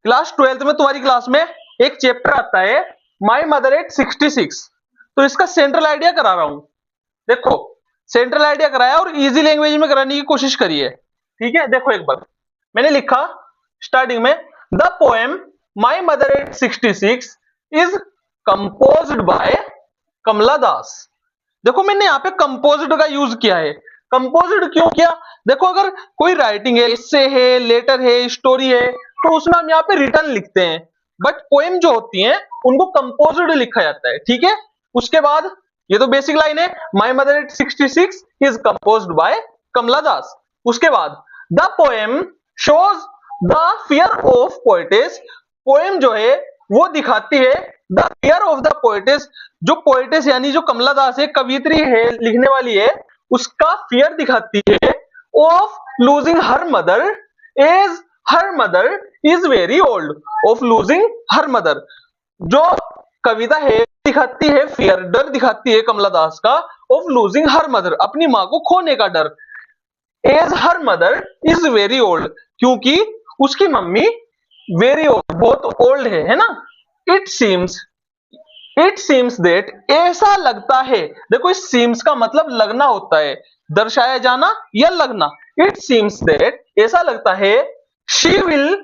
Class 12th में तुम्हारी class में एक चैप्टर आता है माई मदर एट 66। तो इसका सेंट्रल आइडिया करा रहा हूं। देखो, सेंट्रल आइडिया कराया और इजी लैंग्वेज में कराने की कोशिश करी है। ठीक है, देखो एक बार मैंने लिखा स्टार्टिंग में, the poem my mother at 66 is composed by Kamala Das. देखो मैंने यहाँ पे कंपोज्ड का यूज किया है। कंपोज्ड क्यों किया? देखो अगर कोई राइटिंग है, इससे है, लेटर है, स्टोरी है, तो उसमें हम यहाँ पे रिटर्न लिखते हैं, बट पोएम जो होती है उनको कंपोज्ड लिखा जाता है। ठीक है, उसके बाद ये तो बेसिक लाइन है, My mother at 66 is composed by Kamala Das. उसके बाद the poem shows the fear of poetess. Poem जो है वो दिखाती है the fear of the poetess. जो पोएटेस यानी जो कमला दास है, कवियत्री है, लिखने वाली है, उसका फियर दिखाती है of losing her mother as her mother is very old. Of losing her mother, जो कविता है दिखाती है फियर, डर दिखाती है कमला दास का, ऑफ लूजिंग हर मदर, अपनी मां को खोने का डर, as her mother is very old, क्योंकि उसकी मम्मी वेरी ओल्ड, बहुत ओल्ड है ना। इट सीम्स दैट, ऐसा लगता है। देखो इस सीम्स का मतलब लगना होता है, दर्शाया जाना या लगना। इट सीम्स दैट, ऐसा लगता है, शी विल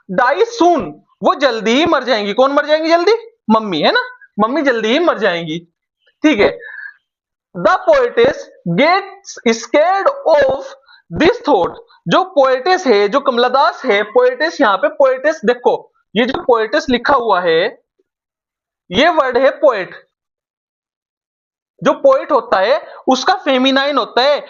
डाई सून, वो जल्दी ही मर जाएंगी। कौन मर जाएंगी जल्दी? मम्मी, है ना, मम्मी जल्दी ही मर जाएंगी। ठीक है, the poetess gets scared of this thought. जो पोएटेस है, जो कमला दास है, पोएटेस, यहाँ पे पोएटेस देखो, ये जो पोएटेस लिखा हुआ है, ये वर्ड है पोएट। जो पोएट होता है उसका फेमिनाइन होता है,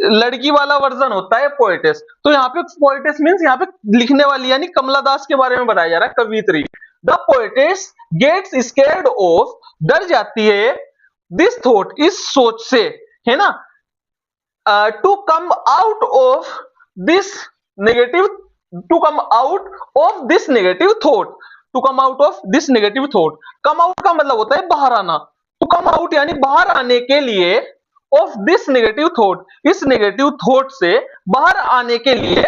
लड़की वाला वर्जन होता है पोएटेस। तो यहाँ पे पोएटेस मींस यहाँ पे लिखने वाली, यानी कमला दास के बारे में बताया जा रहा है, कवित्री। The poetess gets scared of, डर जाती है, दिस थॉट, इस सोच से, है ना, to come out of this negative, to come out of this negative thought, to come out of this negative thought. Come out का मतलब होता है बाहर आना, टू कम आउट यानी बाहर आने के लिए, ऑफ दिस नेगेटिव थॉट, इस नेगेटिव थॉट से बाहर आने के लिए,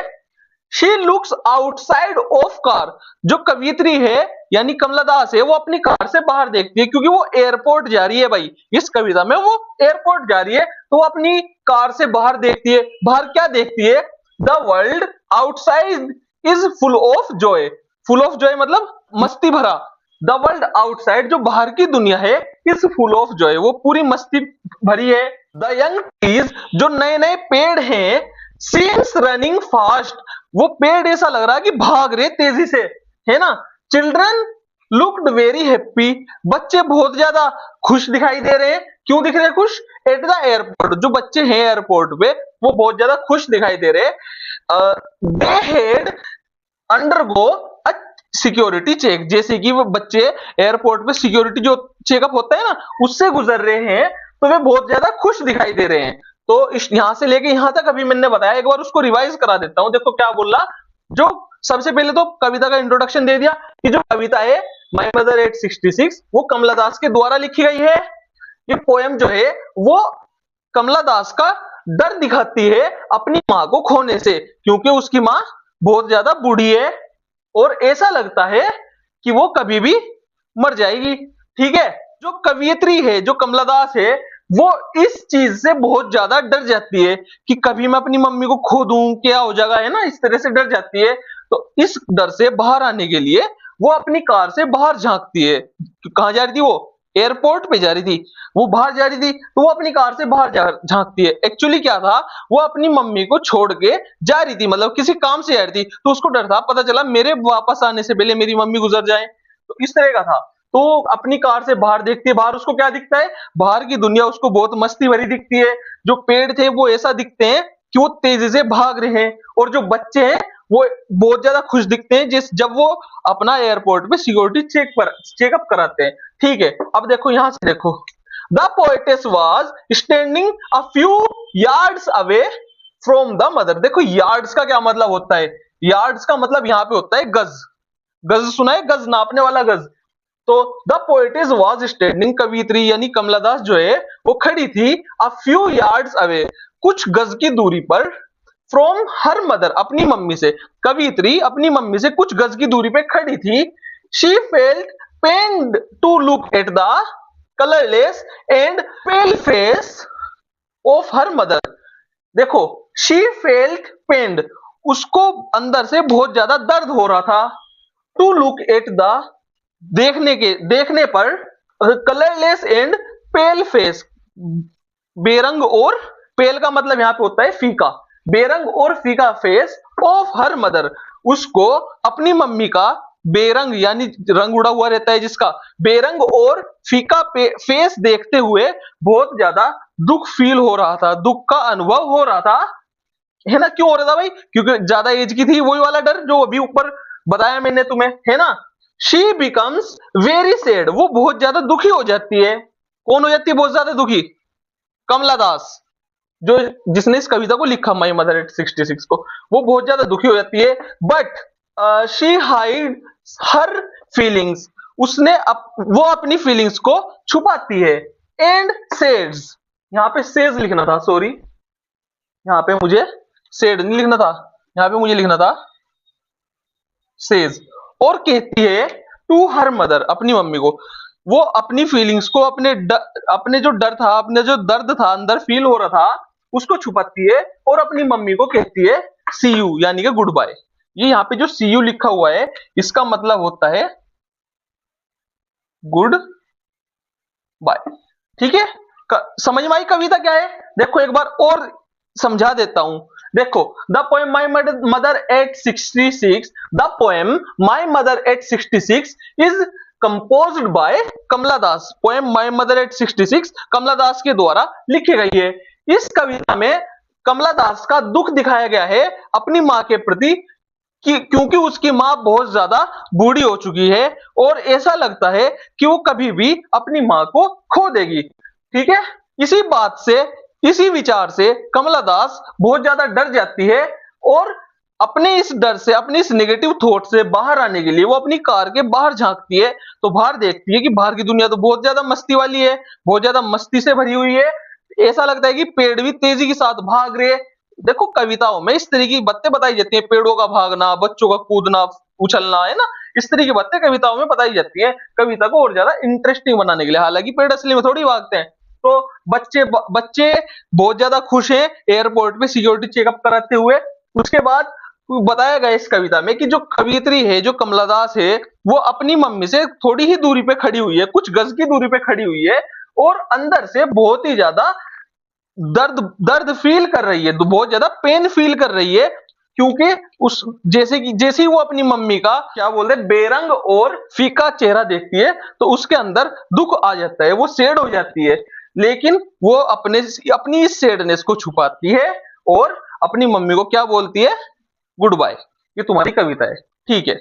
she looks outside of car. जो कवित्री है यानी कमला दास है, वो अपनी कार से बाहर देखती है, क्योंकि वो एयरपोर्ट जा रही है भाई, इस कविता में वो एयरपोर्ट जा रही है, तो वो अपनी कार से बाहर देखती है। बाहर क्या देखती है? The world outside is full of Joy. Full of Joy मतलब मस्ती भरा। द वर्ल्ड आउटसाइड, जो बाहर की दुनिया है, इज फुल ऑफ जॉय, वो पूरी मस्ती भरी है। द यंग ट्रीज, जो नए नए पेड़ हैं, सीम्स रनिंग फास्ट, वो पेड़ ऐसा लग रहा है कि भाग रहे तेजी से, है ना। चिल्ड्रन लुक्ड वेरी हैप्पी, बच्चे बहुत ज्यादा खुश दिखाई दे रहे हैं। क्यों दिख रहे हैं खुश? एट द एयरपोर्ट, जो बच्चे हैं एयरपोर्ट पे वो बहुत ज्यादा खुश दिखाई दे रहे हैं। They had undergo a security check, जैसे कि वो बच्चे एयरपोर्ट पे सिक्योरिटी जो चेकअप होता है ना, उससे गुजर रहे हैं, तो वे बहुत ज्यादा खुश दिखाई दे रहे हैं। तो इस यहां से लेके यहां तक अभी मैंने बताया, एक बार उसको रिवाइज करा देता हूं। देखो क्या बोला, जो सबसे पहले तो कविता का इंट्रोडक्शन दे दिया कि जो कविता है माई मदर एट 66 वो कमला दास के द्वारा लिखी गई है। ये पोएम जो है वो कमला दास का डर दिखाती है अपनी मां को खोने से, क्योंकि उसकी मां बहुत ज्यादा बूढ़ी है और ऐसा लगता है कि वो कभी भी मर जाएगी। ठीक है, जो कवियत्री है, जो कमला दास है, वो इस चीज से बहुत ज्यादा डर जाती है कि कभी मैं अपनी मम्मी को खो दूं, क्या हो जाएगा, है ना, इस तरह से डर जाती है। तो इस डर से बाहर आने के लिए वो अपनी कार से बाहर झांकती है। कहां जा रही थी वो? एयरपोर्ट पे जा रही थी। वो बाहर जा रही थी तो वो अपनी कार से बाहर झांकती है। एक्चुअली क्या था, वो अपनी मम्मी को छोड़ के जा रही थी, मतलब किसी काम से जा रही थी, तो उसको डर था, पता चला मेरे वापस आने से पहले मेरी मम्मी गुजर जाए, तो इस तरह का था। तो अपनी कार से बाहर देखती है, बाहर उसको क्या दिखता है? बाहर की दुनिया उसको बहुत मस्ती भरी दिखती है। जो पेड़ थे वो ऐसा दिखते हैं कि वो तेजी से भाग रहे हैं, और जो बच्चे हैं वो बहुत ज्यादा खुश दिखते हैं जिस जब वो अपना एयरपोर्ट पे सिक्योरिटी चेकअप कराते हैं। ठीक है, अब देखो यहां से देखो, the poetess was standing a few yards away from the mother. देखो यार्ड्स का क्या मतलब होता है? यार्ड्स का मतलब यहाँ पे होता है गज। गज सुना है? गज, नापने वाला गज। तो द पोएटेस वाज स्टैंडिंग, कवित्री यानी कमला दास जो है वो खड़ी थी, अ फ्यू यार्ड्स अवे, कुछ गज की दूरी पर, फ्रॉम हर मदर, अपनी मम्मी से। कवियत्री अपनी मम्मी से कुछ गज की दूरी पे खड़ी थी। She felt pained to look at the colourless and pale face of her mother. देखो, शी फेल्ट पेन्ड, उसको अंदर से बहुत ज्यादा दर्द हो रहा था। टू लुक एट द, देखने पर, कलरलेस एंड पेल फेस, बेरंग और, पेल का मतलब यहां पे होता है फीका, बेरंग और फीका फेस ऑफ हर मदर, उसको अपनी मम्मी का बेरंग यानी रंग उड़ा हुआ रहता है जिसका, बेरंग और फीका फेस देखते हुए बहुत ज्यादा दुख फील हो रहा था, दुख का अनुभव हो रहा था, है ना। क्यों हो रहा था भाई? क्योंकि ज्यादा एज की थी, वही वाला डर जो अभी ऊपर बताया मैंने तुम्हें, है ना। शी बिकम्स वेरी सैड, वो बहुत ज्यादा दुखी हो जाती है। कौन हो जाती है बहुत ज्यादा दुखी? कमला दास, जो जिसने इस कविता को लिखा माई मदर एट 66 को, वो बहुत ज्यादा दुखी हो जाती है। But she hide her feelings, वो अपनी फीलिंग्स को छुपाती है। एंड सेड्स, यहां पे सेज लिखना था, सॉरी, यहां पे मुझे सेड नहीं लिखना था, यहां पे मुझे लिखना था सेज। और कहती है टू हर मदर, अपनी मम्मी को, वो अपनी फीलिंग्स को, अपने जो डर था, अपने जो दर्द था अंदर फील हो रहा था, उसको छुपाती है और अपनी मम्मी को कहती है सी यू, यानी कि गुड बाय। ये यहाँ पे जो सी यू लिखा हुआ है, इसका मतलब होता है गुड बाय। ठीक है, समझ में आई कविता क्या है? देखो एक बार और समझा देता हूं। देखो, the poem my mother at 66, the poem my mother at 66 is composed by Kamala Das. Poem my mother at 66 Kamala Das के द्वारा लिखी गई है। इस कविता में कमला दास का दुख दिखाया गया है अपनी मां के प्रति, क्योंकि उसकी मां बहुत ज्यादा बूढ़ी हो चुकी है और ऐसा लगता है कि वो कभी भी अपनी मां को खो देगी। ठीक है, इसी बात से, इसी विचार से कमला दास बहुत ज्यादा डर जाती है और अपने इस डर से, अपने इस नेगेटिव थॉट से बाहर आने के लिए वो अपनी कार के बाहर झांकती है। तो बाहर देखती है कि बाहर की दुनिया तो बहुत ज्यादा मस्ती वाली है, बहुत ज्यादा मस्ती से भरी हुई है। ऐसा लगता है कि पेड़ भी तेजी के साथ भाग रहे। देखो, कविताओं में इस तरह की बातें बताई जाती हैं, पेड़ों का भागना, बच्चों का कूदना, उछलना, है ना। इस तरह की बातें कविताओं में बताई जाती हैं कविता को और ज्यादा इंटरेस्टिंग बनाने के लिए। हालांकि पेड़ असली में थोड़ी भागते हैं। तो बच्चे बहुत ज्यादा खुश हैं एयरपोर्ट पे सिक्योरिटी चेकअप कराते हुए। उसके बाद बताया गया इस कविता में कि जो कवियत्री है, जो कमला दास है, वो अपनी मम्मी से थोड़ी ही दूरी पे खड़ी हुई है, कुछ गज की दूरी पे खड़ी हुई है और अंदर से बहुत ही ज्यादा दर्द दर्द फील कर रही है, बहुत ज्यादा पेन फील कर रही है। क्योंकि उस जैसे ही वो अपनी मम्मी का क्या बोलते हैं बेरंग और फीका चेहरा देखती है तो उसके अंदर दुख आ जाता है, वो सैड हो जाती है। लेकिन वो अपनी इस सैडनेस को छुपाती है और अपनी मम्मी को क्या बोलती है? Goodbye. ये तुम्हारी कविता है। ठीक है।